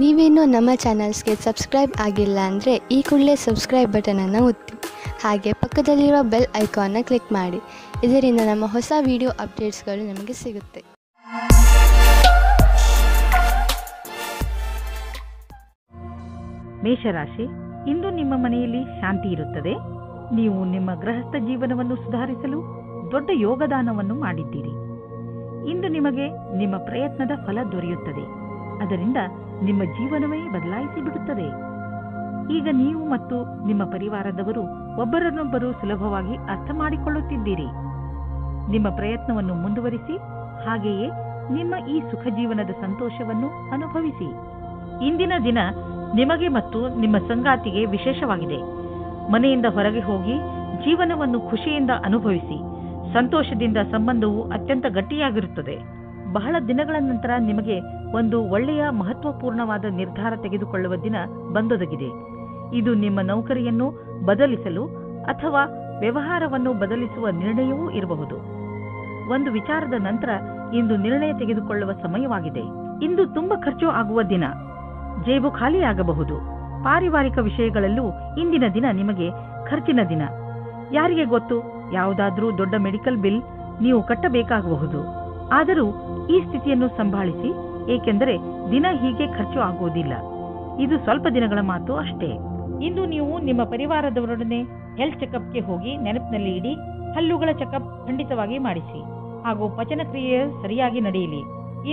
ನೀವೇನೂ ನಮ್ಮ ಚಾನಲ್ಸ್ಗೆ ಸಬ್ಸ್ಕ್ರೈಬ್ ಆಗಿಲ್ಲ ಅಂದರೆ ಈ ಕೂಡಲೇ ಸಬ್ಸ್ಕ್ರೈಬ್ ಬಟನನ್ನು ಒತ್ತಿ ಹಾಗೆ ಪಕ್ಕದಲ್ಲಿರುವ ಬೆಲ್ ಐಕಾನ್ನ ಕ್ಲಿಕ್ ಮಾಡಿ. ಇದರಿಂದ ನಮ್ಮ ಹೊಸ ವಿಡಿಯೋ ಅಪ್ಡೇಟ್ಸ್ಗಳು ನಿಮಗೆ ಸಿಗುತ್ತೆ. ಮೇಷರಾಶಿ, ಇಂದು ನಿಮ್ಮ ಮನೆಯಲ್ಲಿ ಶಾಂತಿ ಇರುತ್ತದೆ. ನೀವು ನಿಮ್ಮ ಗೃಹಸ್ಥ ಜೀವನವನ್ನು ಸುಧಾರಿಸಲು ದೊಡ್ಡ ಯೋಗದಾನವನ್ನು ಮಾಡಿದ್ದೀರಿ. ಇಂದು ನಿಮಗೆ ನಿಮ್ಮ ಪ್ರಯತ್ನದ ಫಲ ದೊರೆಯುತ್ತದೆ. ಅದರಿಂದ ನಿಮ್ಮ ಜೀವನವೇ ಬದಲಾಯಿಸಿ ಬಿಡುತ್ತದೆ. ಈಗ ನೀವು ಮತ್ತು ನಿಮ್ಮ ಪರಿವಾರದವರು ಒಬ್ಬರನ್ನೊಬ್ಬರು ಸುಲಭವಾಗಿ ಅರ್ಥ ಮಾಡಿಕೊಳ್ಳುತ್ತಿದ್ದೀರಿ. ನಿಮ್ಮ ಪ್ರಯತ್ನವನ್ನು ಮುಂದುವರಿಸಿ, ಹಾಗೆಯೇ ನಿಮ್ಮ ಈ ಸುಖ ಜೀವನದ ಸಂತೋಷವನ್ನು ಅನುಭವಿಸಿ. ಇಂದಿನ ದಿನ ನಿಮಗೆ ಮತ್ತು ನಿಮ್ಮ ಸಂಗಾತಿಗೆ ವಿಶೇಷವಾಗಿದೆ. ಮನೆಯಿಂದ ಹೊರಗೆ ಹೋಗಿ ಜೀವನವನ್ನು ಖುಷಿಯಿಂದ ಅನುಭವಿಸಿ. ಸಂತೋಷದಿಂದ ಸಂಬಂಧವು ಅತ್ಯಂತ ಗಟ್ಟಿಯಾಗಿರುತ್ತದೆ. ಬಹಳ ದಿನಗಳ ನಂತರ ನಿಮಗೆ ಒಂದು ಒಳ್ಳೆಯ ಮಹತ್ವಪೂರ್ಣವಾದ ನಿರ್ಧಾರ ತೆಗೆದುಕೊಳ್ಳುವ ದಿನ ಬಂದೊದಗಿದೆ. ಇದು ನಿಮ್ಮ ನೌಕರಿಯನ್ನು ಬದಲಿಸಲು ಅಥವಾ ವ್ಯವಹಾರವನ್ನು ಬದಲಿಸುವ ನಿರ್ಣಯವೂ ಇರಬಹುದು. ಒಂದು ವಿಚಾರದ ನಂತರ ಇಂದು ನಿರ್ಣಯ ತೆಗೆದುಕೊಳ್ಳುವ ಸಮಯವಾಗಿದೆ. ಇಂದು ತುಂಬಾ ಖರ್ಚು ಆಗುವ ದಿನ. ಜೇಬು ಖಾಲಿಯಾಗಬಹುದು. ಪಾರಿವಾರಿಕ ವಿಷಯಗಳಲ್ಲೂ ಇಂದಿನ ದಿನ ನಿಮಗೆ ಖರ್ಚಿನ ದಿನ. ಯಾರಿಗೆ ಗೊತ್ತು, ಯಾವುದಾದ್ರೂ ದೊಡ್ಡ ಮೆಡಿಕಲ್ ಬಿಲ್ ನೀವು ಕಟ್ಟಬೇಕಾಗಬಹುದು. ಆದರೂ ಈ ಸ್ಥಿತಿಯನ್ನು ಸಂಭಾಳಿಸಿ, ಏಕೆಂದರೆ ದಿನ ಹೀಗೆ ಖರ್ಚು ಆಗುವುದಿಲ್ಲ. ಇದು ಸ್ವಲ್ಪ ದಿನಗಳ ಮಾತು ಅಷ್ಟೇ. ಇಂದು ನೀವು ನಿಮ್ಮ ಪರಿವಾರದವರೊಡನೆ ಹೆಲ್ತ್ ಚೆಕಪ್ಗೆ ಹೋಗಿ ನೆನಪಿನಲ್ಲಿ ಇಡಿ. ಹಲ್ಲುಗಳ ಚೆಕಪ್ ಖಂಡಿತವಾಗಿ ಮಾಡಿಸಿ, ಹಾಗೂ ಪಚನ ಕ್ರಿಯೆ ಸರಿಯಾಗಿ ನಡೆಯಲಿ.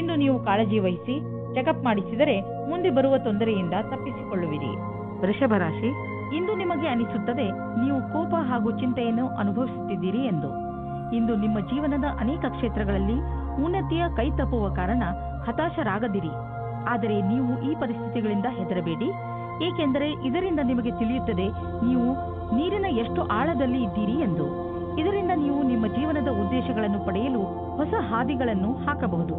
ಇಂದು ನೀವು ಕಾಳಜಿ ವಹಿಸಿ ಚೆಕಪ್ ಮಾಡಿಸಿದರೆ ಮುಂದೆ ಬರುವ ತೊಂದರೆಯಿಂದ ತಪ್ಪಿಸಿಕೊಳ್ಳುವಿರಿ. ವೃಷಭ ರಾಶಿ, ಇಂದು ನಿಮಗೆ ಅನಿಸುತ್ತದೆ ನೀವು ಕೋಪ ಹಾಗೂ ಚಿಂತೆಯನ್ನು ಅನುಭವಿಸುತ್ತಿದ್ದೀರಿ ಎಂದು. ಇಂದು ನಿಮ್ಮ ಜೀವನದ ಅನೇಕ ಕ್ಷೇತ್ರಗಳಲ್ಲಿ ಉನ್ನತಿಯ ಕೈ ತಪ್ಪುವ ಕಾರಣ ಹತಾಶರಾಗದಿರಿ. ಆದರೆ ನೀವು ಈ ಪರಿಸ್ಥಿತಿಗಳಿಂದ ಹೆದರಬೇಡಿ, ಏಕೆಂದರೆ ಇದರಿಂದ ನಿಮಗೆ ತಿಳಿಯುತ್ತದೆ ನೀವು ನೀರಿನ ಎಷ್ಟು ಆಳದಲ್ಲಿ ಇದ್ದೀರಿ ಎಂದು. ಇದರಿಂದ ನೀವು ನಿಮ್ಮ ಜೀವನದ ಉದ್ದೇಶಗಳನ್ನು ಪಡೆಯಲು ಹೊಸ ಹಾದಿಗಳನ್ನು ಹಾಕಬಹುದು.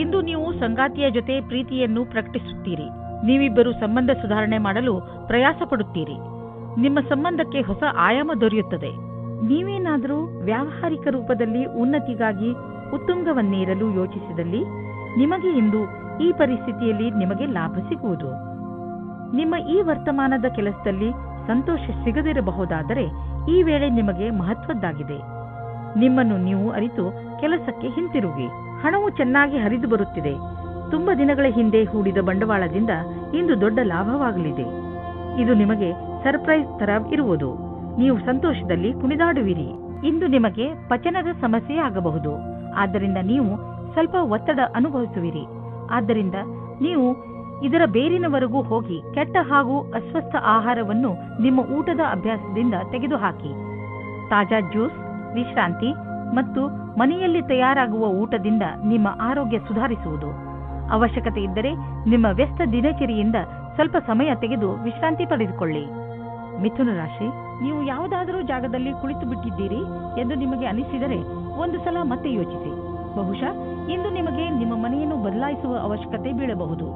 ಇಂದು ನೀವು ಸಂಗಾತಿಯ ಜೊತೆ ಪ್ರೀತಿಯನ್ನು ಪ್ರಕಟಿಸುತ್ತೀರಿ. ನೀವಿಬ್ಬರು ಸಂಬಂಧ ಸುಧಾರಣೆ ಮಾಡಲು ಪ್ರಯಾಸ ಪಡುತ್ತೀರಿ. ನಿಮ್ಮ ಸಂಬಂಧಕ್ಕೆ ಹೊಸ ಆಯಾಮ ದೊರೆಯುತ್ತದೆ. ನೀವೇನಾದರೂ ವ್ಯಾವಹಾರಿಕ ರೂಪದಲ್ಲಿ ಉನ್ನತಿಗಾಗಿ ಉತ್ತುಂಗವನ್ನೇರಲು ಯೋಚಿಸಿದಲ್ಲಿ ನಿಮಗೆ ಇಂದು ಈ ಪರಿಸ್ಥಿತಿಯಲ್ಲಿ ನಿಮಗೆ ಲಾಭ ಸಿಗುವುದು. ನಿಮ್ಮ ಈ ವರ್ತಮಾನದ ಕೆಲಸದಲ್ಲಿ ಸಂತೋಷ ಸಿಗದಿರಬಹುದಾದರೆ ಈ ವೇಳೆ ನಿಮಗೆ ಮಹತ್ವದ್ದಾಗಿದೆ. ನಿಮ್ಮನ್ನು ನೀವು ಅರಿತು ಕೆಲಸಕ್ಕೆ ಹಿಂತಿರುಗಿ. ಹಣವು ಚೆನ್ನಾಗಿ ಹರಿದು ಬರುತ್ತಿದೆ. ತುಂಬ ದಿನಗಳ ಹಿಂದೆ ಹೂಡಿದ ಬಂಡವಾಳದಿಂದ ಇಂದು ದೊಡ್ಡ ಲಾಭವಾಗಲಿದೆ. ಇದು ನಿಮಗೆ ಸರ್ಪ್ರೈಸ್ ತರ ಇರುವುದು. ನೀವು ಸಂತೋಷದಲ್ಲಿ ಕುಣಿದಾಡುವಿರಿ. ಇಂದು ನಿಮಗೆ ಪಚನದ ಸಮಸ್ಯೆ ಆಗಬಹುದು. ಆದ್ದರಿಂದ ನೀವು ಸ್ವಲ್ಪ ಒತ್ತಡ ಅನುಭವಿಸುವಿರಿ. ಆದ್ದರಿಂದ ನೀವು ಇದರ ಬೇರಿನವರೆಗೂ ಹೋಗಿ ಕೆಟ್ಟ ಹಾಗೂ ಅಸ್ವಸ್ಥ ಆಹಾರವನ್ನು ನಿಮ್ಮ ಊಟದ ಅಭ್ಯಾಸದಿಂದ ತೆಗೆದುಹಾಕಿ. ತಾಜಾ ಜ್ಯೂಸ್, ವಿಶ್ರಾಂತಿ ಮತ್ತು ಮನೆಯಲ್ಲಿ ತಯಾರಾಗುವ ಊಟದಿಂದ ನಿಮ್ಮ ಆರೋಗ್ಯ ಸುಧಾರಿಸುವುದು. ಅವಶ್ಯಕತೆ ಇದ್ದರೆ ನಿಮ್ಮ ವ್ಯಸ್ತ ದಿನಚರಿಯಿಂದ ಸ್ವಲ್ಪ ಸಮಯ ತೆಗೆದು ವಿಶ್ರಾಂತಿ ಪಡೆದುಕೊಳ್ಳಿ. ಮಿಥುನ ರಾಶಿ, ನೀವು ಯಾವುದಾದರೂ ಜಾಗದಲ್ಲಿ ಕುಳಿತು ಬಿಟ್ಟಿದ್ದೀರಿ ಎಂದು ನಿಮಗೆ ಅನಿಸಿದರೆ ಒಂದು ಸಲ ಮತ್ತೆ ಯೋಚಿಸಿ. ಬಹುಶಃ ಇಂದು ನಿಮಗೆ ನಿಮ್ಮ ಮನೆಯನ್ನು ಬದಲಾಯಿಸುವ ಅವಶ್ಯಕತೆ ಬೀಳಬಹುದು.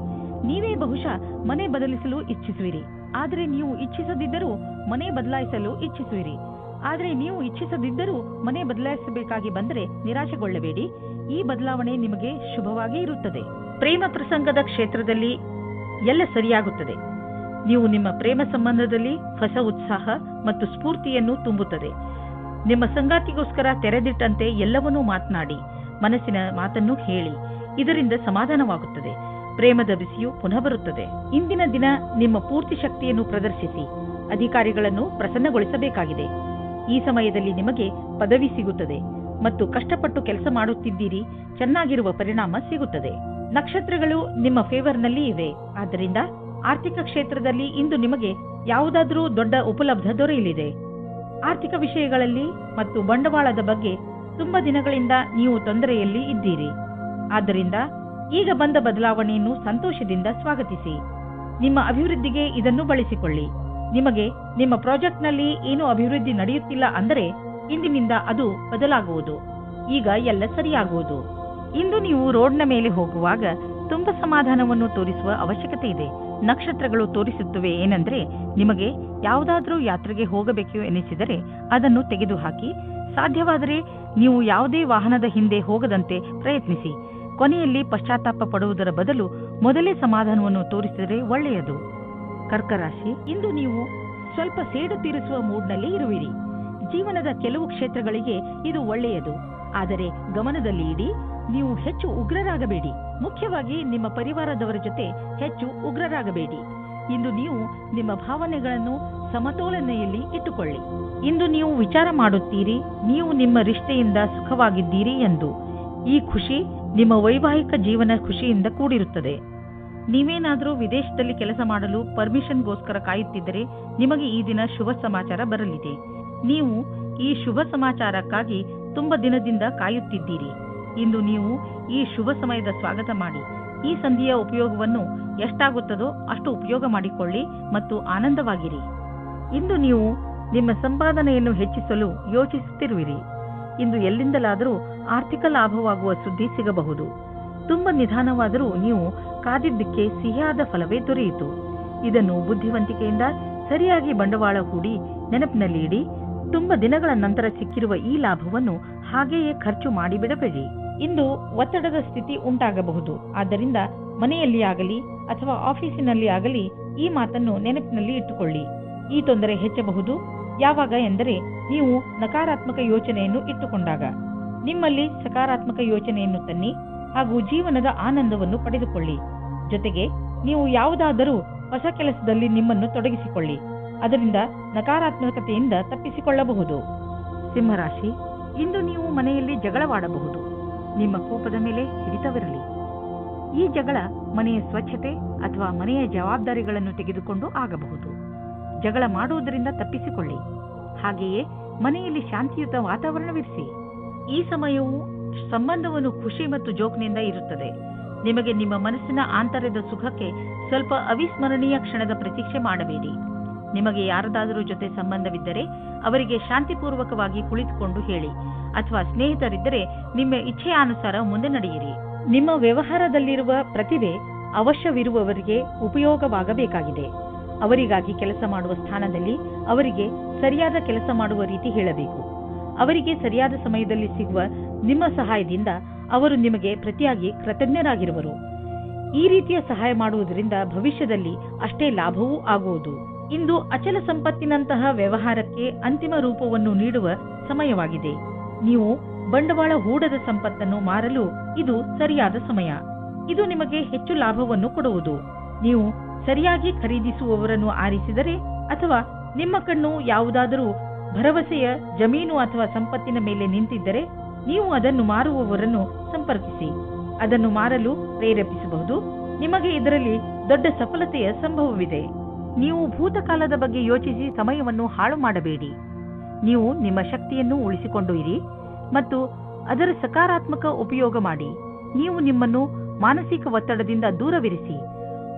ನೀವೇ ಬಹುಶಃ ಮನೆ ಬದಲಿಸಲು ಇಚ್ಛಿಸುವಿರಿ. ಆದರೆ ನೀವು ಇಚ್ಛಿಸದಿದ್ದರೂ ಮನೆ ಬದಲಾಯಿಸಲು ಇಚ್ಛಿಸುವಿರಿ. ಆದರೆ ನೀವು ಇಚ್ಛಿಸದಿದ್ದರೂ ಮನೆ ಬದಲಾಯಿಸಬೇಕಾಗಿ ಬಂದರೆ ನಿರಾಶೆಗೊಳ್ಳಬೇಡಿ. ಈ ಬದಲಾವಣೆ ನಿಮಗೆ ಶುಭವಾಗಿ ಇರುತ್ತದೆ. ಪ್ರೇಮ ಪ್ರಸಂಗದ ಕ್ಷೇತ್ರದಲ್ಲಿ ಎಲ್ಲ ಸರಿಯಾಗುತ್ತದೆ. ನೀವು ನಿಮ್ಮ ಪ್ರೇಮ ಸಂಬಂಧದಲ್ಲಿ ಹೊಸ ಉತ್ಸಾಹ ಮತ್ತು ಸ್ಫೂರ್ತಿಯನ್ನು ತುಂಬುತ್ತದೆ. ನಿಮ್ಮ ಸಂಗಾತಿಗೋಸ್ಕರ ತೆರೆದಿಟ್ಟಂತೆ ಎಲ್ಲವನ್ನೂ ಮಾತನಾಡಿ, ಮನಸ್ಸಿನ ಮಾತನ್ನು ಹೇಳಿ. ಇದರಿಂದ ಸಮಾಧಾನವಾಗುತ್ತದೆ. ಪ್ರೇಮದ ಬಿಸಿಯು ಪುನಃ ಬರುತ್ತದೆ. ಇಂದಿನ ದಿನ ನಿಮ್ಮ ಪೂರ್ತಿ ಶಕ್ತಿಯನ್ನು ಪ್ರದರ್ಶಿಸಿ. ಅಧಿಕಾರಿಗಳನ್ನು ಪ್ರಸನ್ನಗೊಳಿಸಬೇಕಾಗಿದೆ. ಈ ಸಮಯದಲ್ಲಿ ನಿಮಗೆ ಪದವಿ ಸಿಗುತ್ತದೆ ಮತ್ತು ಕಷ್ಟಪಟ್ಟು ಕೆಲಸ ಮಾಡುತ್ತಿದ್ದೀರಿ. ಚೆನ್ನಾಗಿರುವ ಪರಿಣಾಮ ಸಿಗುತ್ತದೆ. ನಕ್ಷತ್ರಗಳು ನಿಮ್ಮ ಫೇವರ್ನಲ್ಲಿ ಇವೆ. ಆದ್ದರಿಂದ ಆರ್ಥಿಕ ಕ್ಷೇತ್ರದಲ್ಲಿ ಇಂದು ನಿಮಗೆ ಯಾವುದಾದರೂ ದೊಡ್ಡ ಉಪಲಬ್ಧ ದೊರೆಯಲಿದೆ. ಆರ್ಥಿಕ ವಿಷಯಗಳಲ್ಲಿ ಮತ್ತು ಬಂಡವಾಳದ ಬಗ್ಗೆ ತುಂಬಾ ದಿನಗಳಿಂದ ನೀವು ತೊಂದರೆಯಲ್ಲಿ ಇದ್ದೀರಿ. ಆದ್ದರಿಂದ ಈಗ ಬಂದ ಬದಲಾವಣೆಯನ್ನು ಸಂತೋಷದಿಂದ ಸ್ವಾಗತಿಸಿ. ನಿಮ್ಮ ಅಭಿವೃದ್ಧಿಗೆ ಇದನ್ನು ಬಳಸಿಕೊಳ್ಳಿ. ನಿಮಗೆ ನಿಮ್ಮ ಪ್ರಾಜೆಕ್ಟ್ನಲ್ಲಿ ಏನೂ ಅಭಿವೃದ್ಧಿ ನಡೆಯುತ್ತಿಲ್ಲ ಅಂದರೆ ಇಂದಿನಿಂದ ಅದು ಬದಲಾಗುವುದು. ಈಗ ಎಲ್ಲ ಸರಿಯಾಗುವುದು. ಇಂದು ನೀವು ರೋಡ್ನ ಮೇಲೆ ಹೋಗುವಾಗ ತುಂಬಾ ಸಮಾಧಾನವನ್ನು ತೋರಿಸುವ ಅವಶ್ಯಕತೆ ಇದೆ. ನಕ್ಷತ್ರಗಳು ತೋರಿಸುತ್ತವೆ ಏನೆಂದರೆ ನಿಮಗೆ ಯಾವುದಾದ್ರೂ ಯಾತ್ರೆಗೆ ಹೋಗಬೇಕು ಎನಿಸಿದರೆ ಅದನ್ನು ತೆಗೆದುಹಾಕಿ. ಸಾಧ್ಯವಾದರೆ ನೀವು ಯಾವುದೇ ವಾಹನದ ಹಿಂದೆ ಹೋಗದಂತೆ ಪ್ರಯತ್ನಿಸಿ. ಕೊನೆಯಲ್ಲಿ ಪಶ್ಚಾತ್ತಾಪ ಪಡುವುದರ ಬದಲು ಮೊದಲೇ ಸಮಾಧಾನವನ್ನು ತೋರಿಸಿದರೆ ಒಳ್ಳೆಯದು. ಕರ್ಕ ರಾಶಿ, ಇಂದು ನೀವು ಸ್ವಲ್ಪ ಸೇಡು ತೀರಿಸುವ ಮೂಡ್ನಲ್ಲಿ ಇರುವಿರಿ. ಜೀವನದ ಕೆಲವು ಕ್ಷೇತ್ರಗಳಿಗೆ ಇದು ಒಳ್ಳೆಯದು. ಆದರೆ ಗಮನದಲ್ಲಿ ಇಡಿ, ನೀವು ಹೆಚ್ಚು ಉಗ್ರರಾಗಬೇಡಿ. ಮುಖ್ಯವಾಗಿ ನಿಮ್ಮ ಪರಿವಾರದವರ ಜೊತೆ ಹೆಚ್ಚು ಉಗ್ರರಾಗಬೇಡಿ. ಇಂದು ನೀವು ನಿಮ್ಮ ಭಾವನೆಗಳನ್ನು ಸಮತೋಲನೆಯಲ್ಲಿ ಇಟ್ಟುಕೊಳ್ಳಿ. ಇಂದು ನೀವು ವಿಚಾರ ಮಾಡುತ್ತೀರಿ, ನೀವು ನಿಮ್ಮ ರಿಶ್ತೆಯಿಂದ ಸುಖವಾಗಿದ್ದೀರಿ ಎಂದು. ಈ ಖುಷಿ ನಿಮ್ಮ ವೈವಾಹಿಕ ಜೀವನ ಖುಷಿಯಿಂದ ಕೂಡಿರುತ್ತದೆ. ನೀವೇನಾದರೂ ವಿದೇಶದಲ್ಲಿ ಕೆಲಸ ಮಾಡಲು ಪರ್ಮಿಷನ್ಗೋಸ್ಕರ ಕಾಯುತ್ತಿದ್ದರೆ ನಿಮಗೆ ಈ ದಿನ ಶುಭ ಸಮಾಚಾರ ಬರಲಿದೆ. ನೀವು ಈ ಶುಭ ಸಮಾಚಾರಕ್ಕಾಗಿ ತುಂಬ ದಿನದಿಂದ ಕಾಯುತ್ತಿದ್ದೀರಿ. ಇಂದು ನೀವು ಈ ಶುಭ ಸಮಯದ ಸ್ವಾಗತ ಮಾಡಿ. ಈ ಸಂಧಿಯ ಉಪಯೋಗವನ್ನು ಎಷ್ಟಾಗುತ್ತದೋ ಅಷ್ಟು ಉಪಯೋಗ ಮಾಡಿಕೊಳ್ಳಿ ಮತ್ತು ಆನಂದವಾಗಿರಿ. ಇಂದು ನೀವು ನಿಮ್ಮ ಸಂಪಾದನೆಯನ್ನು ಹೆಚ್ಚಿಸಲು ಯೋಚಿಸುತ್ತಿರುವಿರಿ. ಇಂದು ಎಲ್ಲಿಂದಲಾದರೂ ಆರ್ಥಿಕ ಲಾಭವಾಗುವ ಸುದ್ದಿ ಸಿಗಬಹುದು. ತುಂಬ ನಿಧಾನವಾದರೂ ನೀವು ಕಾದಿದ್ದಕ್ಕೆ ಸಿಹಿಯಾದ ಫಲವೇ ದೊರೆಯಿತು. ಇದನ್ನು ಬುದ್ಧಿವಂತಿಕೆಯಿಂದ ಸರಿಯಾಗಿ ಬಂಡವಾಳ ಹೂಡಿ ನೆನಪಿನಲ್ಲಿ ಇಡಿ. ತುಂಬ ದಿನಗಳ ನಂತರ ಸಿಕ್ಕಿರುವ ಈ ಲಾಭವನ್ನು ಹಾಗೆಯೇ ಖರ್ಚು ಮಾಡಿಬಿಡಬೇಡಿ. ಇಂದು ಒತ್ತಡದ ಸ್ಥಿತಿ ಉಂಟಾಗಬಹುದು. ಆದ್ದರಿಂದ ಮನೆಯಲ್ಲಿ ಆಗಲಿ ಅಥವಾ ಆಫೀಸಿನಲ್ಲಿ ಆಗಲಿ ಈ ಮಾತನ್ನು ನೆನಪಿನಲ್ಲಿ ಇಟ್ಟುಕೊಳ್ಳಿ. ಈ ತೊಂದರೆ ಹೆಚ್ಚಬಹುದು. ಯಾವಾಗ ಎಂದರೆ ನೀವು ನಕಾರಾತ್ಮಕ ಯೋಚನೆಯನ್ನು ಇಟ್ಟುಕೊಂಡಾಗ. ನಿಮ್ಮಲ್ಲಿ ಸಕಾರಾತ್ಮಕ ಯೋಚನೆಯನ್ನು ತನ್ನಿ ಹಾಗೂ ಜೀವನದ ಆನಂದವನ್ನು ಪಡೆದುಕೊಳ್ಳಿ. ಜೊತೆಗೆ ನೀವು ಯಾವುದಾದರೂ ಹೊಸ ಕೆಲಸದಲ್ಲಿ ನಿಮ್ಮನ್ನು ತೊಡಗಿಸಿಕೊಳ್ಳಿ. ಅದರಿಂದ ನಕಾರಾತ್ಮಕತೆಯಿಂದ ತಪ್ಪಿಸಿಕೊಳ್ಳಬಹುದು. ಸಿಂಹರಾಶಿ, ಇಂದು ನೀವು ಮನೆಯಲ್ಲಿ ಜಗಳವಾಡಬಹುದು. ನಿಮ್ಮ ಕೋಪದ ಮೇಲೆ ಹಿಡಿತವಿರಲಿ. ಈ ಜಗಳ ಮನೆಯ ಸ್ವಚ್ಛತೆ ಅಥವಾ ಮನೆಯ ಜವಾಬ್ದಾರಿಗಳನ್ನು ತೆಗೆದುಕೊಂಡು ಆಗಬಹುದು. ಜಗಳ ಮಾಡುವುದರಿಂದ ತಪ್ಪಿಸಿಕೊಳ್ಳಿ. ಹಾಗೆಯೇ ಮನೆಯಲ್ಲಿ ಶಾಂತಿಯುತ ವಾತಾವರಣವಿರಿಸಿ. ಈ ಸಮಯವು ಸಂಬಂಧವನ್ನು ಖುಷಿ ಮತ್ತು ಜೋಕ್ನಿಂದ ಇರುತ್ತದೆ. ನಿಮಗೆ ನಿಮ್ಮ ಮನಸ್ಸಿನ ಆಂತರ್ಯದ ಸುಖಕ್ಕೆ ಸ್ವಲ್ಪ ಅವಿಸ್ಮರಣೀಯ ಕ್ಷಣದ ಪ್ರತೀಕ್ಷೆ ಮಾಡಬೇಡಿ. ನಿಮಗೆ ಯಾರದಾದರೂ ಜೊತೆ ಸಂಬಂಧವಿದ್ದರೆ ಅವರಿಗೆ ಶಾಂತಿಪೂರ್ವಕವಾಗಿ ಕುಳಿತುಕೊಂಡು ಹೇಳಿ, ಅಥವಾ ಸ್ನೇಹಿತರಿದ್ದರೆ ನಿಮ್ಮ ಇಚ್ಛೆಯಾನುಸಾರ ಮುಂದೆ ನಡೆಯಿರಿ. ನಿಮ್ಮ ವ್ಯವಹಾರದಲ್ಲಿರುವ ಪ್ರತಿಭೆ ಅವಶ್ಯವಿರುವವರಿಗೆ ಉಪಯೋಗವಾಗಬೇಕಾಗಿದೆ. ಅವರಿಗಾಗಿ ಕೆಲಸ ಮಾಡುವ ಸ್ಥಾನದಲ್ಲಿ ಅವರಿಗೆ ಸರಿಯಾದ ಕೆಲಸ ಮಾಡುವ ರೀತಿ ಹೇಳಬೇಕು. ಅವರಿಗೆ ಸರಿಯಾದ ಸಮಯದಲ್ಲಿ ಸಿಗುವ ನಿಮ್ಮ ಸಹಾಯದಿಂದ ಅವರು ನಿಮಗೆ ಪ್ರತಿಯಾಗಿ ಕೃತಜ್ಞರಾಗಿರುವರು. ಈ ರೀತಿಯ ಸಹಾಯ ಮಾಡುವುದರಿಂದ ಭವಿಷ್ಯದಲ್ಲಿ ಅಷ್ಟೇ ಲಾಭವೂ ಆಗುವುದು. ಇಂದು ಅಚಲ ಸಂಪತ್ತಿನಂತಹ ವ್ಯವಹಾರಕ್ಕೆ ಅಂತಿಮ ರೂಪವನ್ನು ನೀಡುವ ಸಮಯವಾಗಿದೆ. ನೀವು ಬಂಡವಾಳ ಹೂಡದ ಸಂಪತ್ತನ್ನು ಮಾರಲು ಇದು ಸರಿಯಾದ ಸಮಯ. ಇದು ನಿಮಗೆ ಹೆಚ್ಚು ಲಾಭವನ್ನು ಕೊಡುವುದು. ನೀವು ಸರಿಯಾಗಿ ಖರೀದಿಸುವವರನ್ನು ಆರಿಸಿದರೆ ಅಥವಾ ನಿಮ್ಮ ಕಣ್ಣು ಯಾವುದಾದರೂ ಭರವಸೆಯ ಜಮೀನು ಅಥವಾ ಸಂಪತ್ತಿನ ಮೇಲೆ ನಿಂತಿದ್ದರೆ ನೀವು ಅದನ್ನು ಮಾರುವವರನ್ನು ಸಂಪರ್ಕಿಸಿ. ಅದನ್ನು ಮಾರಲು ಪ್ರೇರೇಪಿಸಬಹುದು. ನಿಮಗೆ ಇದರಲ್ಲಿ ದೊಡ್ಡ ಸಫಲತೆಯ ಸಂಭವವಿದೆ. ನೀವು ಭೂತಕಾಲದ ಬಗ್ಗೆ ಯೋಚಿಸಿ ಸಮಯವನ್ನು ಹಾಳು ಮಾಡಬೇಡಿ. ನೀವು ನಿಮ್ಮ ಶಕ್ತಿಯನ್ನು ಉಳಿಸಿಕೊಂಡು ಇರಿ ಮತ್ತು ಅದರ ಸಕಾರಾತ್ಮಕ ಉಪಯೋಗ ಮಾಡಿ. ನೀವು ನಿಮ್ಮನ್ನು ಮಾನಸಿಕ ಒತ್ತಡದಿಂದ ದೂರವಿರಿಸಿ.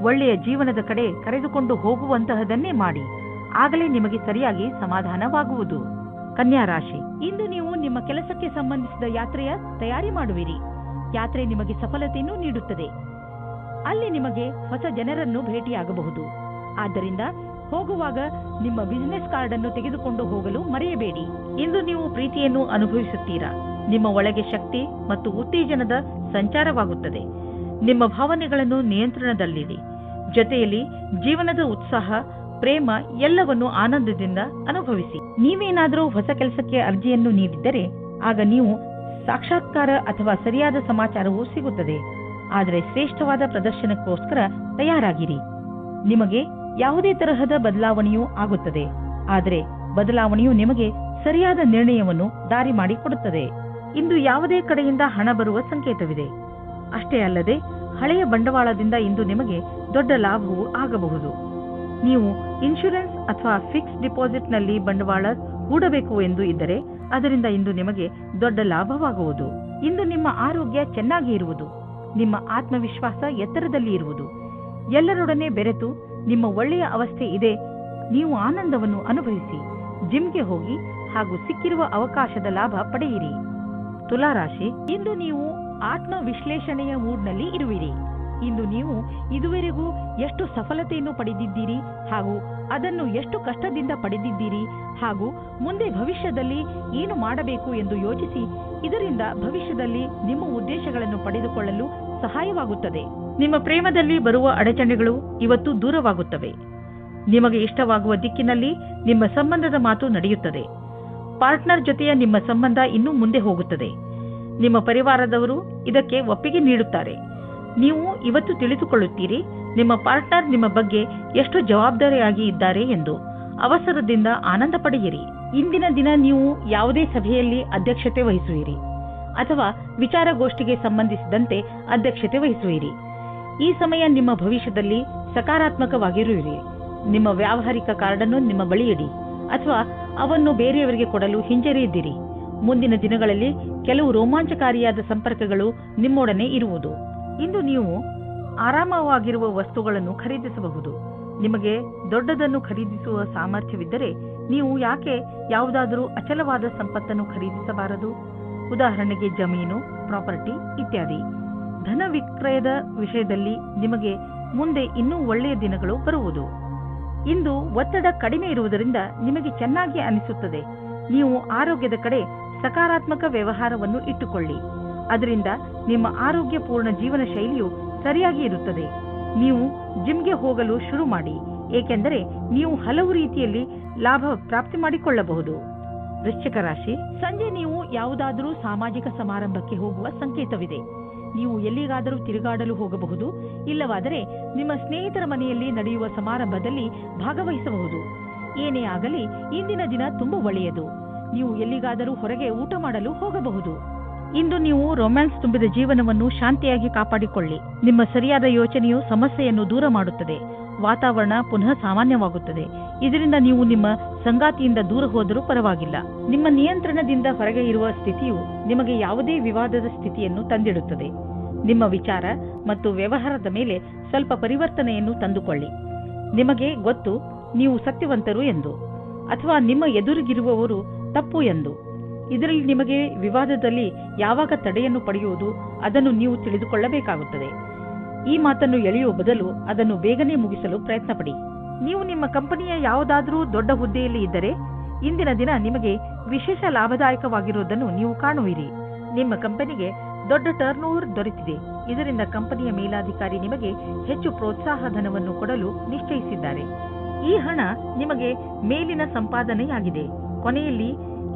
ಒಳ್ಳೆಯ ಜೀವನದ ಕಡೆ ಕರೆದುಕೊಂಡು ಹೋಗುವಂತಹದನ್ನೇ ಮಾಡಿ. ಆಗಲೇ ನಿಮಗೆ ಸರಿಯಾಗಿ ಸಮಾಧಾನವಾಗುವುದು. ಕನ್ಯಾ ರಾಶಿ, ಇಂದು ನೀವು ನಿಮ್ಮ ಕೆಲಸಕ್ಕೆ ಸಂಬಂಧಿಸಿದ ಯಾತ್ರೆಯ ತಯಾರಿ ಮಾಡುವಿರಿ. ಯಾತ್ರೆ ನಿಮಗೆ ಸಫಲತೆಯನ್ನು ನೀಡುತ್ತದೆ. ಅಲ್ಲಿ ನಿಮಗೆ ಹೊಸ ಜನರನ್ನು ಭೇಟಿಯಾಗಬಹುದು. ಆದ್ದರಿಂದ ಹೋಗುವಾಗ ನಿಮ್ಮ ಬಿಸಿನೆಸ್ ಕಾರ್ಡ್ ಅನ್ನು ತೆಗೆದುಕೊಂಡು ಹೋಗಲು ಮರೆಯಬೇಡಿ. ಇಂದು ನೀವು ಪ್ರೀತಿಯನ್ನು ಅನುಭವಿಸುತ್ತೀರಾ. ನಿಮ್ಮ ಒಳಗೆ ಶಕ್ತಿ ಮತ್ತು ಉತ್ತೇಜನದ ಸಂಚಾರವಾಗುತ್ತದೆ. ನಿಮ್ಮ ಭಾವನೆಗಳನ್ನು ನಿಯಂತ್ರಣದಲ್ಲಿಡಿ. ಜೊತೆಯಲ್ಲಿ ಜೀವನದ ಉತ್ಸಾಹ, ಪ್ರೇಮ ಎಲ್ಲವನ್ನು ಆನಂದದಿಂದ ಅನುಭವಿಸಿ. ನೀವೇನಾದರೂ ಹೊಸ ಕೆಲಸಕ್ಕೆ ಅರ್ಜಿಯನ್ನು ನೀಡಿದ್ದರೆ ಆಗ ನೀವು ಸಾಕ್ಷಾತ್ಕಾರ ಅಥವಾ ಸರಿಯಾದ ಸಮಾಚಾರವೂ ಸಿಗುತ್ತದೆ. ಆದರೆ ಶ್ರೇಷ್ಠವಾದ ಪ್ರದರ್ಶನಕ್ಕೋಸ್ಕರ ತಯಾರಾಗಿರಿ. ನಿಮಗೆ ಯಾವುದೇ ತರಹದ ಬದಲಾವಣೆಯೂ ಆಗುತ್ತದೆ. ಆದರೆ ಬದಲಾವಣೆಯು ನಿಮಗೆ ಸರಿಯಾದ ನಿರ್ಣಯವನ್ನು ದಾರಿ ಮಾಡಿಕೊಡುತ್ತದೆ. ಇಂದು ಯಾವುದೇ ಕಡೆಯಿಂದ ಹಣ ಬರುವ ಸಂಕೇತವಿದೆ. ಅಷ್ಟೇ ಅಲ್ಲದೆ ಹಳೆಯ ಬಂಡವಾಳದಿಂದ ಇಂದು ನಿಮಗೆ ದೊಡ್ಡ ಲಾಭವೂ ಆಗಬಹುದು. ನೀವು ಇನ್ಶೂರೆನ್ಸ್ ಅಥವಾ ಫಿಕ್ಸ್ ಡಿಪಾಸಿಟ್ನಲ್ಲಿ ಬಂಡವಾಳ ಹೂಡಬೇಕು ಎಂದು ಇದ್ದರೆ ಅದರಿಂದ ಇಂದು ನಿಮಗೆ ದೊಡ್ಡ ಲಾಭವಾಗುವುದು. ಇಂದು ನಿಮ್ಮ ಆರೋಗ್ಯ ಚೆನ್ನಾಗಿ ಇರುವುದು. ನಿಮ್ಮ ಆತ್ಮವಿಶ್ವಾಸ ಎತ್ತರದಲ್ಲಿ ಇರುವುದು. ಎಲ್ಲರೊಡನೆ ಬೆರೆತು ನಿಮ್ಮ ಒಳ್ಳೆಯ ಅವಸ್ಥೆ ಇದೆ. ನೀವು ಆನಂದವನ್ನು ಅನುಭವಿಸಿ. ಜಿಮ್ಗೆ ಹೋಗಿ ಹಾಗೂ ಸಿಕ್ಕಿರುವ ಅವಕಾಶದ ಲಾಭ ಪಡೆಯಿರಿ. ತುಲಾರಾಶಿ, ಇಂದು ನೀವು ಆತ್ಮ ವಿಶ್ಲೇಷಣೆಯ ಮೂಡ್ನಲ್ಲಿ ಇರುವಿರಿ. ಇಂದು ನೀವು ಇದುವರೆಗೂ ಎಷ್ಟು ಸಫಲತೆಯನ್ನು ಪಡೆದಿದ್ದೀರಿ ಹಾಗೂ ಅದನ್ನು ಎಷ್ಟು ಕಷ್ಟದಿಂದ ಪಡೆದಿದ್ದೀರಿ ಹಾಗೂ ಮುಂದೆ ಭವಿಷ್ಯದಲ್ಲಿ ಏನು ಮಾಡಬೇಕು ಎಂದು ಯೋಚಿಸಿ ಇದರಿಂದ ಭವಿಷ್ಯದಲ್ಲಿ ನಿಮ್ಮ ಉದ್ದೇಶಗಳನ್ನು ಪಡೆದುಕೊಳ್ಳಲು ಸಹಾಯವಾಗುತ್ತದೆ. ನಿಮ್ಮ ಪ್ರೇಮದಲ್ಲಿ ಬರುವ ಅಡಚಣೆಗಳು ಇವತ್ತು ದೂರವಾಗುತ್ತವೆ. ನಿಮಗೆ ಇಷ್ಟವಾಗುವ ದಿಕ್ಕಿನಲ್ಲಿ ನಿಮ್ಮ ಸಂಬಂಧದ ಮಾತು ನಡೆಯುತ್ತದೆ. ಪಾರ್ಟ್ನರ್ ಜೊತೆಯ ನಿಮ್ಮ ಸಂಬಂಧ ಇನ್ನೂ ಮುಂದೆ ಹೋಗುತ್ತದೆ. ನಿಮ್ಮ ಪರಿವಾರದವರು ಇದಕ್ಕೆ ಒಪ್ಪಿಗೆ ನೀಡುತ್ತಾರೆ. ನೀವು ಇವತ್ತು ತಿಳಿದುಕೊಳ್ಳುತ್ತೀರಿ ನಿಮ್ಮ ಪಾರ್ಟ್ನರ್ ನಿಮ್ಮ ಬಗ್ಗೆ ಎಷ್ಟು ಜವಾಬ್ದಾರಿಯಾಗಿ ಇದ್ದಾರೆ ಎಂದು. ಅವಸರದಿಂದ ಆನಂದ ಪಡೆಯಿರಿ. ಇಂದಿನ ದಿನ ನೀವು ಯಾವುದೇ ಸಭೆಯಲ್ಲಿ ಅಧ್ಯಕ್ಷತೆ ವಹಿಸುವಿರಿ ಅಥವಾ ವಿಚಾರಗೋಷ್ಠಿಗೆ ಸಂಬಂಧಿಸಿದಂತೆ ಅಧ್ಯಕ್ಷತೆ ವಹಿಸುವಿರಿ. ಈ ಸಮಯ ನಿಮ್ಮ ಭವಿಷ್ಯದಲ್ಲಿ ಸಕಾರಾತ್ಮಕವಾಗಿರುವಿರಿ. ನಿಮ್ಮ ವ್ಯಾವಹಾರಿಕ ಕಾರ್ಡನ್ನು ನಿಮ್ಮ ಬಳಿ ಇಡಿ ಅಥವಾ ಅವನ್ನು ಬೇರೆಯವರಿಗೆ ಕೊಡಲು ಹಿಂಜರಿಯಿದ್ದೀರಿ. ಮುಂದಿನ ದಿನಗಳಲ್ಲಿ ಕೆಲವು ರೋಮಾಂಚಕಾರಿಯಾದ ಸಂಪರ್ಕಗಳು ನಿಮ್ಮೊಡನೆ ಇರುವುದು. ಇಂದು ನೀವು ಆರಾಮವಾಗಿರುವ ವಸ್ತುಗಳನ್ನು ಖರೀದಿಸಬಹುದು. ನಿಮಗೆ ದೊಡ್ಡದನ್ನು ಖರೀದಿಸುವ ಸಾಮರ್ಥ್ಯವಿದ್ದರೆ ನೀವು ಯಾಕೆ ಯಾವುದಾದರೂ ಅಚಲವಾದ ಸಂಪತ್ತನ್ನು ಖರೀದಿಸಬಾರದು? ಉದಾಹರಣೆಗೆ ಜಮೀನು, ಪ್ರಾಪರ್ಟಿ ಇತ್ಯಾದಿ. ಧನ ವಿಕ್ರಯದ ವಿಷಯದಲ್ಲಿ ನಿಮಗೆ ಮುಂದೆ ಇನ್ನೂ ಒಳ್ಳೆಯ ದಿನಗಳು ಬರುವುದು. ಇಂದು ಒತ್ತಡ ಕಡಿಮೆ ಇರುವುದರಿಂದ ನಿಮಗೆ ಚೆನ್ನಾಗಿ ಅನಿಸುತ್ತದೆ. ನೀವು ಆರೋಗ್ಯದ ಕಡೆ ಸಕಾರಾತ್ಮಕ ವ್ಯವಹಾರವನ್ನು ಇಟ್ಟುಕೊಳ್ಳಿ. ಅದರಿಂದ ನಿಮ್ಮ ಆರೋಗ್ಯಪೂರ್ಣ ಜೀವನ ಶೈಲಿಯು ಸರಿಯಾಗಿ ಇರುತ್ತದೆ. ನೀವು ಜಿಮ್ಗೆ ಹೋಗಲು ಶುರು ಮಾಡಿ, ಏಕೆಂದರೆ ನೀವು ಹಲವು ರೀತಿಯಲ್ಲಿ ಲಾಭ ಪ್ರಾಪ್ತಿ ಮಾಡಿಕೊಳ್ಳಬಹುದು. ವೃಶ್ಚಿಕ ರಾಶಿ, ಸಂಜೆ ನೀವು ಯಾವುದಾದರೂ ಸಾಮಾಜಿಕ ಸಮಾರಂಭಕ್ಕೆ ಹೋಗುವ ಸಂಕೇತವಿದೆ. ನೀವು ಎಲ್ಲಿಗಾದರೂ ತಿರುಗಾಡಲು ಹೋಗಬಹುದು. ಇಲ್ಲವಾದರೆ ನಿಮ್ಮ ಸ್ನೇಹಿತರ ಮನೆಯಲ್ಲಿ ನಡೆಯುವ ಸಮಾರಂಭದಲ್ಲಿ ಭಾಗವಹಿಸಬಹುದು. ಏನೇ ಆಗಲಿ ಇಂದಿನ ದಿನ ತುಂಬಾ ಒಳ್ಳೆಯದು. ನೀವು ಎಲ್ಲಿಗಾದರೂ ಹೊರಗೆ ಊಟ ಮಾಡಲು ಹೋಗಬಹುದು. ಇಂದು ನೀವು ರೊಮ್ಯಾನ್ಸ್ ತುಂಬಿದ ಜೀವನವನ್ನು ಶಾಂತಿಯಾಗಿ ಕಾಪಾಡಿಕೊಳ್ಳಿ. ನಿಮ್ಮ ಸರಿಯಾದ ಯೋಚನೆಯು ಸಮಸ್ಯೆಯನ್ನು ದೂರ ಮಾಡುತ್ತದೆ. ವಾತಾವರಣ ಪುನಃ ಸಾಮಾನ್ಯವಾಗುತ್ತದೆ. ಇದರಿಂದ ನೀವು ನಿಮ್ಮ ಸಂಗಾತಿಯಿಂದ ದೂರ ಹೋದರೂ ಪರವಾಗಿಲ್ಲ. ನಿಮ್ಮ ನಿಯಂತ್ರಣದಿಂದ ಹೊರಗೆ ಇರುವ ಸ್ಥಿತಿಯು ನಿಮಗೆ ಯಾವುದೇ ವಿವಾದದ ಸ್ಥಿತಿಯನ್ನು ತಂದಿಡುತ್ತದೆ. ನಿಮ್ಮ ವಿಚಾರ ಮತ್ತು ವ್ಯವಹಾರದ ಮೇಲೆ ಸ್ವಲ್ಪ ಪರಿವರ್ತನೆಯನ್ನು ತಂದುಕೊಳ್ಳಿ. ನಿಮಗೆ ಗೊತ್ತು ನೀವು ಸತ್ಯವಂತರು ಎಂದು, ಅಥವಾ ನಿಮ್ಮ ಎದುರಿಗಿರುವವರು ತಪ್ಪು ಎಂದು. ಇದರಲ್ಲಿ ನಿಮಗೆ ವಿವಾದದಲ್ಲಿ ಯಾವಾಗ ತಡೆಯನ್ನು ಪಡೆಯುವುದು ಅದನ್ನು ನೀವು ತಿಳಿದುಕೊಳ್ಳಬೇಕಾಗುತ್ತದೆ. ಈ ಮಾತನ್ನು ಎಳೆಯುವ ಬದಲು ಅದನ್ನು ಬೇಗನೆ ಮುಗಿಸಲು ಪ್ರಯತ್ನ ಪಡಿ. ನೀವು ನಿಮ್ಮ ಕಂಪನಿಯ ಯಾವುದಾದರೂ ದೊಡ್ಡ ಹುದ್ದೆಯಲ್ಲಿ ಇದ್ದರೆ ಇಂದಿನ ದಿನ ನಿಮಗೆ ವಿಶೇಷ ಲಾಭದಾಯಕವಾಗಿರುವುದನ್ನು ನೀವು ಕಾಣುವಿರಿ. ನಿಮ್ಮ ಕಂಪನಿಗೆ ದೊಡ್ಡ ಟರ್ನ್ ಓವರ್ ದೊರೆತಿದೆ. ಇದರಿಂದ ಕಂಪನಿಯ ಮೇಲಾಧಿಕಾರಿ ನಿಮಗೆ ಹೆಚ್ಚು ಪ್ರೋತ್ಸಾಹ ಧನವನ್ನು ಕೊಡಲು ನಿಶ್ಚಯಿಸಿದ್ದಾರೆ. ಈ ಹಣ ನಿಮಗೆ ಮೇಲಿನ ಸಂಪಾದನೆಯಾಗಿದೆ. ಕೊನೆಯಲ್ಲಿ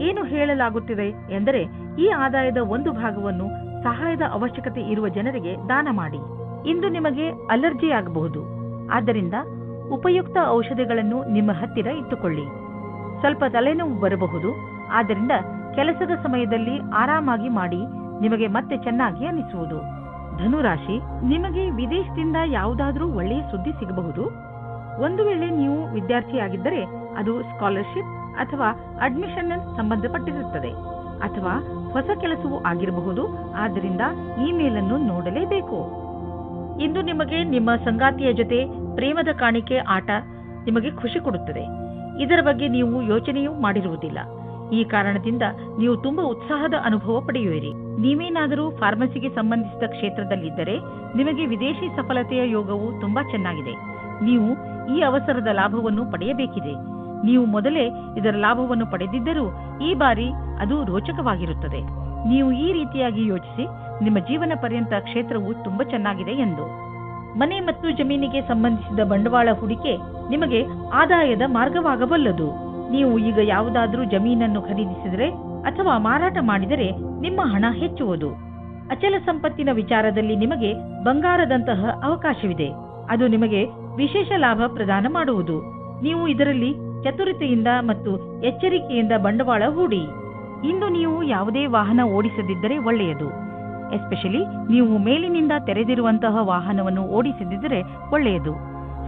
ಏನು ಹೇಳಲಾಗುತ್ತಿದೆ ಎಂದರೆ ಈ ಆದಾಯದ ಒಂದು ಭಾಗವನ್ನು ಸಹಾಯದ ಅವಶ್ಯಕತೆ ಇರುವ ಜನರಿಗೆ ದಾನ ಮಾಡಿ. ಇಂದು ನಿಮಗೆ ಅಲರ್ಜಿ ಆಗಬಹುದು. ಆದ್ದರಿಂದ ಉಪಯುಕ್ತ ಔಷಧಿಗಳನ್ನು ನಿಮ್ಮ ಹತ್ತಿರ ಇಟ್ಟುಕೊಳ್ಳಿ. ಸ್ವಲ್ಪ ತಲೆನೋವು ಬರಬಹುದು. ಆದ್ದರಿಂದ ಕೆಲಸದ ಸಮಯದಲ್ಲಿ ಆರಾಮಾಗಿ ಮಾಡಿ, ನಿಮಗೆ ಮತ್ತೆ ಚೆನ್ನಾಗಿ ಅನಿಸುವುದು. ಧನುರಾಶಿ, ನಿಮಗೆ ವಿದೇಶದಿಂದ ಯಾವುದಾದ್ರೂ ಒಳ್ಳೆಯ ಸುದ್ದಿ ಸಿಗಬಹುದು. ಒಂದು ವೇಳೆ ನೀವು ವಿದ್ಯಾರ್ಥಿಯಾಗಿದ್ದರೆ ಅದು ಸ್ಕಾಲರ್ಶಿಪ್ ಅಥವಾ ಅಡ್ಮಿಷನ್ ಸಂಬಂಧಪಟ್ಟಿರುತ್ತದೆ, ಅಥವಾ ಹೊಸ ಕೆಲಸವೂ ಆಗಿರಬಹುದು. ಆದ್ದರಿಂದ ಇಮೇಲ್ ಅನ್ನು ನೋಡಲೇಬೇಕು. ಇಂದು ನಿಮಗೆ ನಿಮ್ಮ ಸಂಗಾತಿಯ ಜೊತೆ ಪ್ರೇಮದ ಕಾಣಿಕೆ ಆಟ ನಿಮಗೆ ಖುಷಿ ಕೊಡುತ್ತದೆ. ಇದರ ಬಗ್ಗೆ ನೀವು ಯೋಚನೆಯೂ ಮಾಡಿರುವುದಿಲ್ಲ. ಈ ಕಾರಣದಿಂದ ನೀವು ತುಂಬಾ ಉತ್ಸಾಹದ ಅನುಭವ ಪಡೆಯುವಿರಿ. ನೀವೇನಾದರೂ ಫಾರ್ಮಸಿಗೆ ಸಂಬಂಧಿಸಿದ ಕ್ಷೇತ್ರದಲ್ಲಿದ್ದರೆ ನಿಮಗೆ ವಿದೇಶಿ ಸಫಲತೆಯ ಯೋಗವು ತುಂಬಾ ಚೆನ್ನಾಗಿದೆ. ನೀವು ಈ ಅವಸರದ ಲಾಭವನ್ನು ಪಡೆಯಬೇಕಿದೆ. ನೀವು ಮೊದಲೇ ಇದರ ಲಾಭವನ್ನು ಪಡೆದಿದ್ದರೂ ಈ ಬಾರಿ ಅದು ರೋಚಕವಾಗಿರುತ್ತದೆ. ನೀವು ಈ ರೀತಿಯಾಗಿ ಯೋಚಿಸಿ, ನಿಮ್ಮ ಜೀವನ ಪರ್ಯಂತ ಕ್ಷೇತ್ರವು ತುಂಬಾ ಚೆನ್ನಾಗಿದೆ ಎಂದು. ಮನೆ ಮತ್ತು ಜಮೀನಿಗೆ ಸಂಬಂಧಿಸಿದ ಬಂಡವಾಳ ಹೂಡಿಕೆ ನಿಮಗೆ ಆದಾಯದ ಮಾರ್ಗವಾಗಬಲ್ಲದು. ನೀವು ಈಗ ಯಾವುದಾದ್ರೂ ಜಮೀನನ್ನು ಖರೀದಿಸಿದರೆ ಅಥವಾ ಮಾರಾಟ ಮಾಡಿದರೆ ನಿಮ್ಮ ಹಣ ಹೆಚ್ಚುವುದು. ಅಚಲ ಸಂಪತ್ತಿನ ವಿಚಾರದಲ್ಲಿ ನಿಮಗೆ ಬಂಗಾರದಂತಹ ಅವಕಾಶವಿದೆ. ಅದು ನಿಮಗೆ ವಿಶೇಷ ಲಾಭ ಪ್ರದಾನ ಮಾಡುವುದು. ನೀವು ಇದರಲ್ಲಿ ಚತುರತೆಯಿಂದ ಮತ್ತು ಎಚ್ಚರಿಕೆಯಿಂದ ಬಂಡವಾಳ ಹೂಡಿ. ಇಂದು ನೀವು ಯಾವುದೇ ವಾಹನ ಓಡಿಸದಿದ್ದರೆ ಒಳ್ಳೆಯದು. ಎಸ್ಪೆಷಲಿ ನೀವು ಮೇಲಿನಿಂದ ತೆರೆದಿರುವಂತಹ ವಾಹನವನ್ನು ಓಡಿಸದಿದ್ದರೆ ಒಳ್ಳೆಯದು.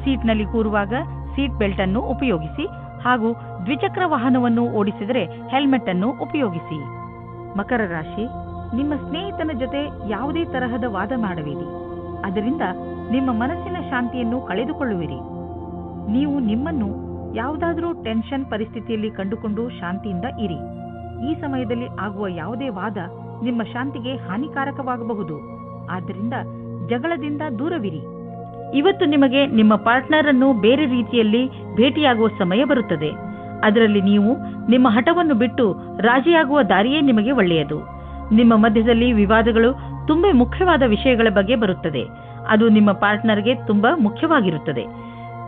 ಸೀಟ್ನಲ್ಲಿ ಕೂರುವಾಗ ಸೀಟ್ ಬೆಲ್ಟ್ ಅನ್ನು ಉಪಯೋಗಿಸಿ ಹಾಗೂ ದ್ವಿಚಕ್ರ ವಾಹನವನ್ನು ಓಡಿಸಿದರೆ ಹೆಲ್ಮೆಟ್ ಅನ್ನು ಉಪಯೋಗಿಸಿ. ಮಕರ ರಾಶಿ, ನಿಮ್ಮ ಸ್ನೇಹಿತನ ಜೊತೆ ಯಾವುದೇ ತರಹದ ವಾದ ಮಾಡಬೇಡಿ. ಅದರಿಂದ ನಿಮ್ಮ ಮನಸ್ಸಿನ ಶಾಂತಿಯನ್ನು ಕಳೆದುಕೊಳ್ಳುವಿರಿ. ನೀವು ನಿಮ್ಮನ್ನು ಯಾವುದಾದರೂ ಟೆನ್ಷನ್ ಪರಿಸ್ಥಿತಿಯಲ್ಲಿ ಕಂಡುಕೊಂಡು ಶಾಂತಿಯಿಂದ ಇರಿ. ಈ ಸಮಯದಲ್ಲಿ ಆಗುವ ಯಾವುದೇ ವಾದ ನಿಮ್ಮ ಶಾಂತಿಗೆ ಹಾನಿಕಾರಕವಾಗಬಹುದು. ಆದ್ದರಿಂದ ಜಗಳದಿಂದ ದೂರವಿರಿ. ಇವತ್ತು ನಿಮಗೆ ನಿಮ್ಮ ಪಾರ್ಟ್ನರ್ ಅನ್ನು ಬೇರೆ ರೀತಿಯಲ್ಲಿ ಭೇಟಿಯಾಗುವ ಸಮಯ ಬರುತ್ತದೆ. ಅದರಲ್ಲಿ ನೀವು ನಿಮ್ಮ ಹಠವನ್ನು ಬಿಟ್ಟು ರಾಜಿಯಾಗುವ ದಾರಿಯೇ ನಿಮಗೆ ಒಳ್ಳೆಯದು. ನಿಮ್ಮ ಮಧ್ಯದಲ್ಲಿ ವಿವಾದಗಳು ತುಂಬಾ ಮುಖ್ಯವಾದ ವಿಷಯಗಳ ಬಗ್ಗೆ ಬರುತ್ತದೆ. ಅದು ನಿಮ್ಮ ಪಾರ್ಟ್ನರ್ಗೆ ತುಂಬಾ ಮುಖ್ಯವಾಗಿರುತ್ತದೆ.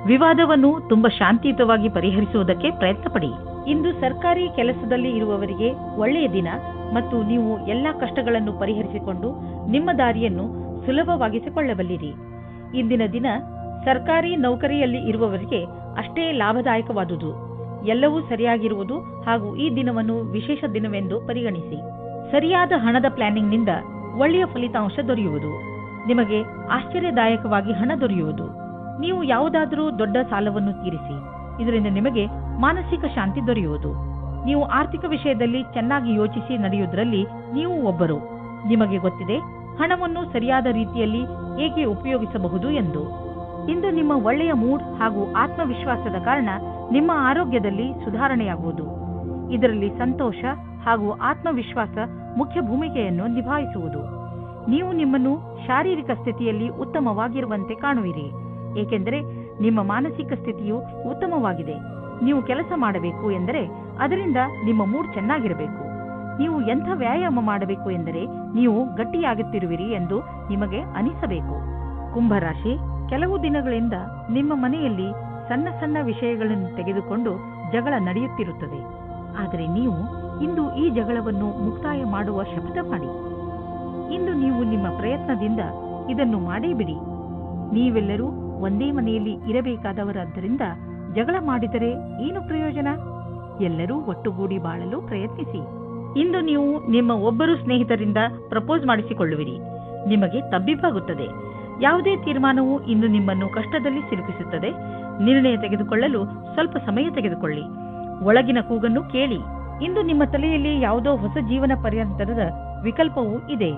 ವಿವಾದವನ್ನು ತುಂಬಾ ಶಾಂತಿಯುತವಾಗಿ ಪರಿಹರಿಸುವುದಕ್ಕೆ ಪ್ರಯತ್ನ ಪಡಿ. ಇಂದು ಸರ್ಕಾರಿ ಕೆಲಸದಲ್ಲಿ ಇರುವವರಿಗೆ ಒಳ್ಳೆಯ ದಿನ ಮತ್ತು ನೀವು ಎಲ್ಲಾ ಕಷ್ಟಗಳನ್ನು ಪರಿಹರಿಸಿಕೊಂಡು ನಿಮ್ಮ ದಾರಿಯನ್ನು ಸುಲಭವಾಗಿಸಿಕೊಳ್ಳಬಲ್ಲಿರಿ. ಇಂದಿನ ದಿನ ಸರ್ಕಾರಿ ನೌಕರಿಯಲ್ಲಿ ಇರುವವರಿಗೆ ಅಷ್ಟೇ ಲಾಭದಾಯಕವಾದುದು. ಎಲ್ಲವೂ ಸರಿಯಾಗಿರುವುದು ಹಾಗೂ ಈ ದಿನವನ್ನು ವಿಶೇಷ ದಿನವೆಂದು ಪರಿಗಣಿಸಿ. ಸರಿಯಾದ ಹಣದ ಪ್ಲಾನಿಂಗ್ನಿಂದ ಒಳ್ಳೆಯ ಫಲಿತಾಂಶ ದೊರೆಯುವುದು. ನಿಮಗೆ ಆಶ್ಚರ್ಯದಾಯಕವಾಗಿ ಹಣ ದೊರೆಯುವುದು. ನೀವು ಯಾವುದಾದರೂ ದೊಡ್ಡ ಸಾಲವನ್ನು ತೀರಿಸಿ. ಇದರಿಂದ ನಿಮಗೆ ಮಾನಸಿಕ ಶಾಂತಿ ದೊರೆಯುವುದು. ನೀವು ಆರ್ಥಿಕ ವಿಷಯದಲ್ಲಿ ಚೆನ್ನಾಗಿ ಯೋಚಿಸಿ ನಡೆಯುವುದರಲ್ಲಿ ನೀವು ಒಬ್ಬರು. ನಿಮಗೆ ಗೊತ್ತಿದೆ ಹಣವನ್ನು ಸರಿಯಾದ ರೀತಿಯಲ್ಲಿ ಹೇಗೆ ಉಪಯೋಗಿಸಬಹುದು ಎಂದು. ಇಂದು ನಿಮ್ಮ ಒಳ್ಳೆಯ ಮೂಡ್ ಹಾಗೂ ಆತ್ಮವಿಶ್ವಾಸದ ಕಾರಣ ನಿಮ್ಮ ಆರೋಗ್ಯದಲ್ಲಿ ಸುಧಾರಣೆಯಾಗುವುದು. ಇದರಲ್ಲಿ ಸಂತೋಷ ಹಾಗೂ ಆತ್ಮವಿಶ್ವಾಸ ಮುಖ್ಯ ಭೂಮಿಕೆಯನ್ನು ನಿಭಾಯಿಸುವುದು. ನೀವು ನಿಮ್ಮನ್ನು ಶಾರೀರಿಕ ಸ್ಥಿತಿಯಲ್ಲಿ ಉತ್ತಮವಾಗಿರುವಂತೆ ಕಾಣುವಿರಿ, ಏಕೆಂದರೆ ನಿಮ್ಮ ಮಾನಸಿಕ ಸ್ಥಿತಿಯು ಉತ್ತಮವಾಗಿದೆ. ನೀವು ಕೆಲಸ ಮಾಡಬೇಕು ಎಂದರೆ ಅದರಿಂದ ನಿಮ್ಮ ಮೂಡ್ ಚೆನ್ನಾಗಿರಬೇಕು. ನೀವು ಎಂಥ ವ್ಯಾಯಾಮ ಮಾಡಬೇಕು ಎಂದರೆ ನೀವು ಗಟ್ಟಿಯಾಗುತ್ತಿರುವಿರಿ ಎಂದು ನಿಮಗೆ ಅನಿಸಬೇಕು. ಕುಂಭರಾಶಿ, ಕೆಲವು ದಿನಗಳಿಂದ ನಿಮ್ಮ ಮನೆಯಲ್ಲಿ ಸಣ್ಣ ಸಣ್ಣ ವಿಷಯಗಳನ್ನು ತೆಗೆದುಕೊಂಡು ಜಗಳ ನಡೆಯುತ್ತಿರುತ್ತದೆ. ಆದರೆ ನೀವು ಇಂದು ಈ ಜಗಳವನ್ನು ಮುಕ್ತಾಯ ಮಾಡುವ ಶಪಥ ಮಾಡಿ. ಇಂದು ನೀವು ನಿಮ್ಮ ಪ್ರಯತ್ನದಿಂದ ಇದನ್ನು ಮಾಡೇ ಬಿಡಿ. ನೀವೆಲ್ಲರೂ ಒಂದೇ ಮನೆಯಲ್ಲಿ ಇರಬೇಕಾದವರಾದ್ದರಿಂದ ಜಗಳ ಮಾಡಿದರೆ ಏನು ಪ್ರಯೋಜನ? ಎಲ್ಲರೂ ಒಟ್ಟುಗೂಡಿ ಬಾಳಲು ಪ್ರಯತ್ನಿಸಿ. ಇಂದು ನೀವು ನಿಮ್ಮ ಒಬ್ಬರು ಸ್ನೇಹಿತರಿಂದ ಪ್ರಪೋಸ್ ಮಾಡಿಸಿಕೊಳ್ಳುವಿರಿ. ನಿಮಗೆ ತಬ್ಬಿಬ್ಬಾಗುತ್ತದೆ. ಯಾವುದೇ ತೀರ್ಮಾನವು ಇಂದು ನಿಮ್ಮನ್ನು ಕಷ್ಟದಲ್ಲಿ ಸಿಲುಕಿಸುತ್ತದೆ. ನಿರ್ಣಯ ತೆಗೆದುಕೊಳ್ಳಲು ಸ್ವಲ್ಪ ಸಮಯ ತೆಗೆದುಕೊಳ್ಳಿ. ಒಳಗಿನ ಕೂಗನ್ನು ಕೇಳಿ. ಇಂದು ನಿಮ್ಮ ತಲೆಯಲ್ಲಿ ಯಾವುದೋ ಹೊಸ ಜೀವನ ಪರ್ಯಂತರದ ವಿಕಲ್ಪವೂ ಇದೆ.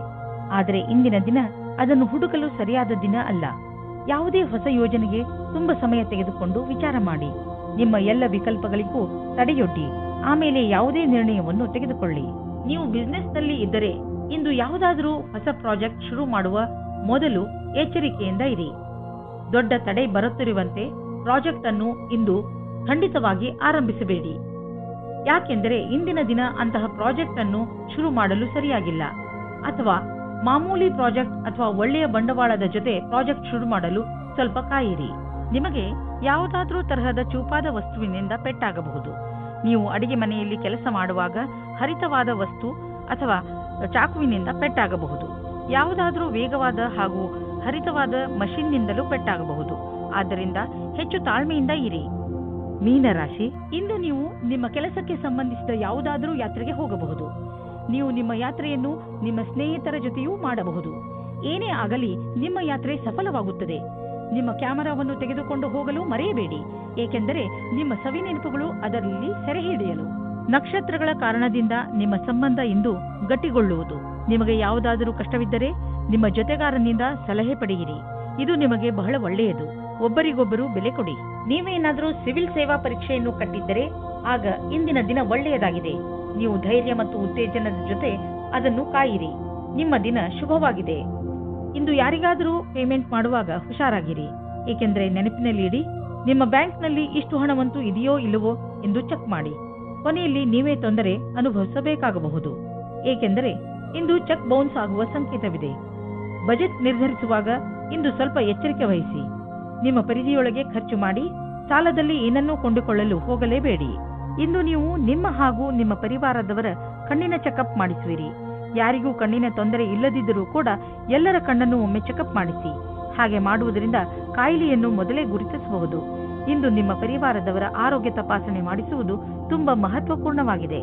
ಆದರೆ ಇಂದಿನ ದಿನ ಅದನ್ನು ಹುಡುಕಲು ಸರಿಯಾದ ದಿನ ಅಲ್ಲ. ಯಾವುದೇ ಹೊಸ ಯೋಜನೆಗೆ ತುಂಬಾ ಸಮಯ ತೆಗೆದುಕೊಂಡು ವಿಚಾರ ಮಾಡಿ. ನಿಮ್ಮ ಎಲ್ಲ ವಿಕಲ್ಪಗಳಿಗೂ ತಡೆಯೊಡ್ಡಿ. ಆಮೇಲೆ ಯಾವುದೇ ನಿರ್ಣಯವನ್ನು ತೆಗೆದುಕೊಳ್ಳಿ. ನೀವು ಬಿಸಿನೆಸ್ನಲ್ಲಿ ಇದ್ದರೆ ಇಂದು ಯಾವುದಾದರೂ ಹೊಸ ಪ್ರಾಜೆಕ್ಟ್ ಶುರು ಮಾಡುವ ಮೊದಲು ಎಚ್ಚರಿಕೆಯಿಂದ ಇರಿ. ದೊಡ್ಡ ತಡೆ ಬರುತ್ತಿರುವಂತೆ ಪ್ರಾಜೆಕ್ಟ್ ಅನ್ನು ಇಂದು ಖಂಡಿತವಾಗಿ ಆರಂಭಿಸಬೇಡಿ. ಯಾಕೆಂದರೆ ಇಂದಿನ ದಿನ ಅಂತಹ ಪ್ರಾಜೆಕ್ಟ್ ಅನ್ನು ಶುರು ಮಾಡಲು ಸರಿಯಾಗಿಲ್ಲ. ಅಥವಾ ಮಾಮೂಲಿ ಪ್ರಾಜೆಕ್ಟ್ ಅಥವಾ ಒಳ್ಳೆಯ ಬಂಡವಾಳದ ಜೊತೆ ಪ್ರಾಜೆಕ್ಟ್ ಶುರು ಮಾಡಲು ಸ್ವಲ್ಪ ಕಾಯಿರಿ. ನಿಮಗೆ ಯಾವುದಾದ್ರೂ ತರಹದ ಚೂಪಾದ ವಸ್ತುವಿನಿಂದ ಪೆಟ್ಟಾಗಬಹುದು. ನೀವು ಅಡಿಗೆ ಮನೆಯಲ್ಲಿ ಕೆಲಸ ಮಾಡುವಾಗ ಹರಿತವಾದ ವಸ್ತು ಅಥವಾ ಚಾಕುವಿನಿಂದ ಪೆಟ್ಟಾಗಬಹುದು. ಯಾವುದಾದ್ರೂ ವೇಗವಾದ ಹಾಗೂ ಹರಿತವಾದ ಮಷಿನ್ನಿಂದಲೂ ಪೆಟ್ಟಾಗಬಹುದು. ಆದ್ದರಿಂದ ಹೆಚ್ಚು ತಾಳ್ಮೆಯಿಂದ ಇರಿ. ಮೀನರಾಶಿ, ಇಂದು ನೀವು ನಿಮ್ಮ ಕೆಲಸಕ್ಕೆ ಸಂಬಂಧಿಸಿದ ಯಾವುದಾದರೂ ಯಾತ್ರೆಗೆ ಹೋಗಬಹುದು. ನೀವು ನಿಮ್ಮ ಯಾತ್ರೆಯನ್ನು ನಿಮ್ಮ ಸ್ನೇಹಿತರ ಜೊತೆಯೂ ಮಾಡಬಹುದು. ಏನೇ ಆಗಲಿ ನಿಮ್ಮ ಯಾತ್ರೆ ಸಫಲವಾಗುತ್ತದೆ. ನಿಮ್ಮ ಕ್ಯಾಮೆರಾವನ್ನು ತೆಗೆದುಕೊಂಡು ಹೋಗಲು ಮರೆಯಬೇಡಿ, ಏಕೆಂದರೆ ನಿಮ್ಮ ಸವಿನೆನಪುಗಳು ಅದರಲ್ಲಿ ಸೆರೆ ಹಿಡಿಯಲು. ನಕ್ಷತ್ರಗಳ ಕಾರಣದಿಂದ ನಿಮ್ಮ ಸಂಬಂಧ ಇಂದು ಗಟ್ಟಿಗೊಳ್ಳುವುದು. ನಿಮಗೆ ಯಾವುದಾದರೂ ಕಷ್ಟವಿದ್ದರೆ ನಿಮ್ಮ ಜೊತೆಗಾರನಿಂದ ಸಲಹೆ ಪಡೆಯಿರಿ. ಇದು ನಿಮಗೆ ಬಹಳ ಒಳ್ಳೆಯದು. ಒಬ್ಬರಿಗೊಬ್ಬರು ಬೆಲೆ ಕೊಡಿ. ನೀವೇನಾದರೂ ಸಿವಿಲ್ ಸೇವಾ ಪರೀಕ್ಷೆಯನ್ನು ಕಟ್ಟಿದ್ದರೆ ಆಗ ಇಂದಿನ ದಿನ ಒಳ್ಳೆಯದಾಗಿದೆ. ನೀವು ಧೈರ್ಯ ಮತ್ತು ಉತ್ತೇಜನದ ಜೊತೆ ಅದನ್ನು ಕಾಯಿರಿ. ನಿಮ್ಮ ದಿನ ಶುಭವಾಗಿದೆ. ಇಂದು ಯಾರಿಗಾದರೂ ಪೇಮೆಂಟ್ ಮಾಡುವಾಗ ಹುಷಾರಾಗಿರಿ, ಏಕೆಂದರೆ ನೆನಪಿನಲ್ಲಿ ಇಡಿ, ನಿಮ್ಮ ಬ್ಯಾಂಕ್ನಲ್ಲಿ ಇಷ್ಟು ಹಣವಂತೂ ಇದೆಯೋ ಇಲ್ಲವೋ ಎಂದು ಚೆಕ್ ಮಾಡಿ. ಕೊನೆಯಲ್ಲಿ ನೀವೇ ತೊಂದರೆ ಅನುಭವಿಸಬೇಕಾಗಬಹುದು, ಏಕೆಂದರೆ ಇಂದು ಚೆಕ್ ಬೌನ್ಸ್ ಆಗುವ ಸಂಕೇತವಿದೆ. ಬಜೆಟ್ ನಿರ್ಧರಿಸುವಾಗ ಇಂದು ಸ್ವಲ್ಪ ಎಚ್ಚರಿಕೆ ವಹಿಸಿ. ನಿಮ್ಮ ಪರಿಧಿಯೊಳಗೆ ಖರ್ಚು ಮಾಡಿ. ಸಾಲದಲ್ಲಿ ಏನನ್ನೂ ಕೊಂಡುಕೊಳ್ಳಲು ಹೋಗಲೇಬೇಡಿ. ಇಂದು ನೀವು ನಿಮ್ಮ ಹಾಗೂ ನಿಮ್ಮ ಪರಿವಾರದವರ ಕಣ್ಣಿನ ಚೆಕಪ್ ಮಾಡಿಸುವಿರಿ. ಯಾರಿಗೂ ಕಣ್ಣಿನ ತೊಂದರೆ ಇಲ್ಲದಿದ್ದರೂ ಕೂಡ ಎಲ್ಲರ ಕಣ್ಣನ್ನು ಒಮ್ಮೆ ಚೆಕಪ್ ಮಾಡಿಸಿ. ಹಾಗೆ ಮಾಡುವುದರಿಂದ ಕಾಯಿಲೆಯನ್ನು ಮೊದಲೇ ಗುರುತಿಸಬಹುದು. ಇಂದು ನಿಮ್ಮ ಪರಿವಾರದವರ ಆರೋಗ್ಯ ತಪಾಸಣೆ ಮಾಡಿಸುವುದು ತುಂಬಾ ಮಹತ್ವಪೂರ್ಣವಾಗಿದೆ.